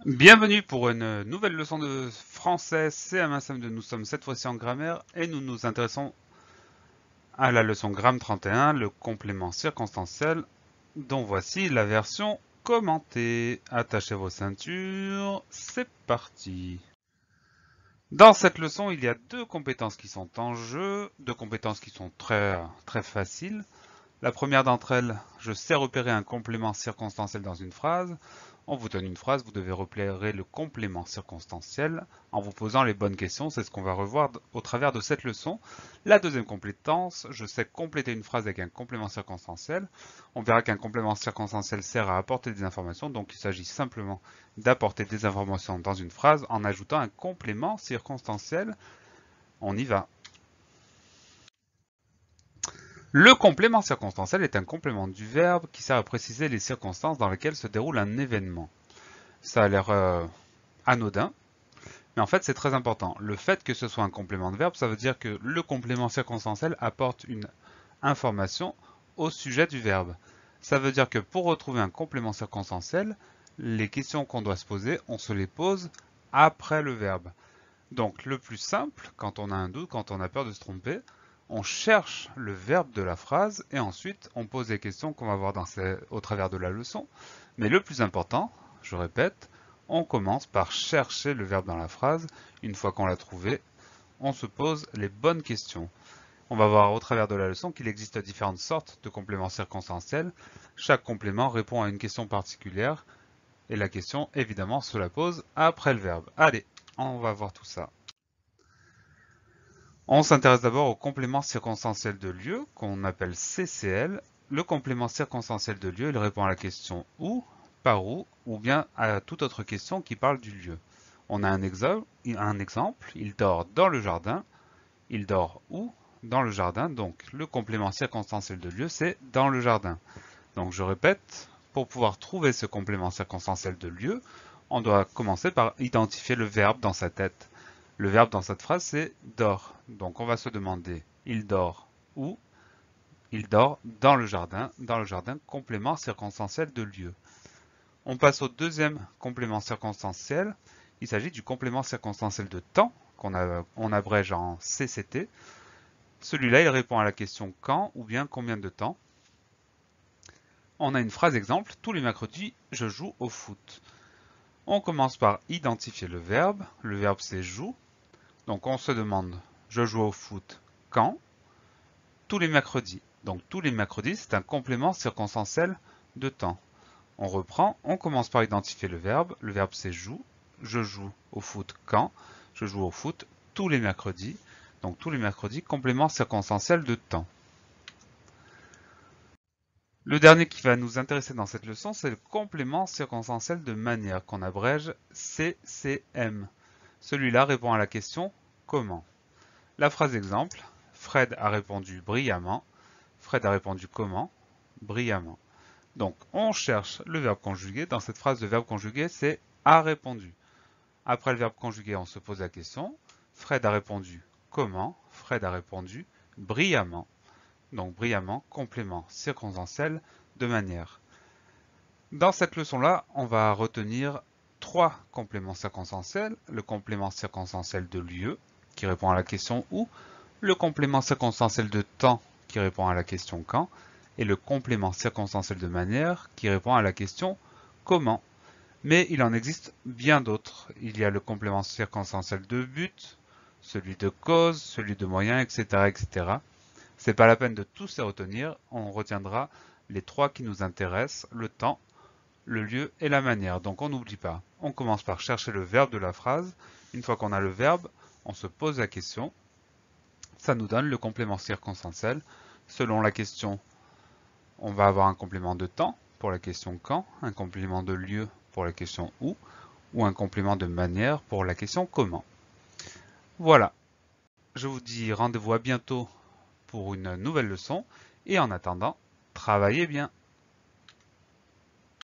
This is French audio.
Bienvenue pour une nouvelle leçon de français CM1 CM2. Nous sommes cette fois-ci en grammaire et nous nous intéressons à la leçon Gramme 31, le complément circonstanciel, dont voici la version commentée. Attachez vos ceintures, c'est parti. Dans cette leçon, il y a deux compétences qui sont en jeu, deux compétences qui sont très faciles. La première d'entre elles, je sais repérer un complément circonstanciel dans une phrase. On vous donne une phrase, vous devez repérer le complément circonstanciel en vous posant les bonnes questions. C'est ce qu'on va revoir au travers de cette leçon. La deuxième compétence, je sais compléter une phrase avec un complément circonstanciel. On verra qu'un complément circonstanciel sert à apporter des informations, donc il s'agit simplement d'apporter des informations dans une phrase en ajoutant un complément circonstanciel. On y va. Le complément circonstanciel est un complément du verbe qui sert à préciser les circonstances dans lesquelles se déroule un événement. Ça a l'air anodin, mais en fait c'est très important. Le fait que ce soit un complément de verbe, ça veut dire que le complément circonstanciel apporte une information au sujet du verbe. Ça veut dire que pour retrouver un complément circonstanciel, les questions qu'on doit se poser, on se les pose après le verbe. Donc le plus simple, quand on a un doute, quand on a peur de se tromper, on cherche le verbe de la phrase et ensuite on pose les questions qu'on va voir au travers de la leçon. Mais le plus important, je répète, on commence par chercher le verbe dans la phrase. Une fois qu'on l'a trouvé, on se pose les bonnes questions. On va voir au travers de la leçon qu'il existe différentes sortes de compléments circonstanciels. Chaque complément répond à une question particulière et la question, évidemment, se la pose après le verbe. Allez, on va voir tout ça. On s'intéresse d'abord au complément circonstanciel de lieu, qu'on appelle CCL. Le complément circonstanciel de lieu, il répond à la question où, par où, ou bien à toute autre question qui parle du lieu. On a un exemple, il dort dans le jardin. Il dort où? Dans le jardin. Donc le complément circonstanciel de lieu, c'est dans le jardin. Donc je répète, pour pouvoir trouver ce complément circonstanciel de lieu, on doit commencer par identifier le verbe dans sa tête. Le verbe dans cette phrase, c'est dort. Donc on va se demander, il dort où? Il dort dans le jardin, complément circonstanciel de lieu. On passe au deuxième complément circonstanciel. Il s'agit du complément circonstanciel de temps, qu'on abrège en CCT. Celui-là, il répond à la question quand ou bien combien de temps. On a une phrase exemple, tous les mercredis, je joue au foot. On commence par identifier le verbe c'est joue. Donc on se demande, je joue au foot quand? Tous les mercredis. Donc tous les mercredis, c'est un complément circonstanciel de temps. On reprend, on commence par identifier le verbe c'est joue. Je joue au foot quand? Je joue au foot tous les mercredis. Donc tous les mercredis, complément circonstanciel de temps. Le dernier qui va nous intéresser dans cette leçon, c'est le complément circonstanciel de manière qu'on abrège CCM. Celui-là répond à la question comment. La phrase exemple, Fred a répondu brillamment. Fred a répondu comment? Brillamment. Donc on cherche le verbe conjugué. Dans cette phrase, le verbe conjugué, c'est a répondu. Après le verbe conjugué, on se pose la question. Fred a répondu comment? Fred a répondu brillamment. Donc brillamment, complément circonstanciel de manière. Dans cette leçon-là, on va retenir trois compléments circonstanciels. Le complément circonstanciel de lieu, qui répond à la question où, le complément circonstanciel de temps, qui répond à la question quand, et le complément circonstanciel de manière, qui répond à la question comment. Mais il en existe bien d'autres. Il y a le complément circonstanciel de but, celui de cause, celui de moyen, etc., etc. C'est pas la peine de tous les retenir, on retiendra les trois qui nous intéressent, le temps, le lieu et la manière. Donc on n'oublie pas, on commence par chercher le verbe de la phrase. Une fois qu'on a le verbe, on se pose la question. Ça nous donne le complément circonstanciel. Selon la question, on va avoir un complément de temps pour la question quand, un complément de lieu pour la question où, ou un complément de manière pour la question comment. Voilà, je vous dis rendez-vous à bientôt pour une nouvelle leçon et en attendant, travaillez bien.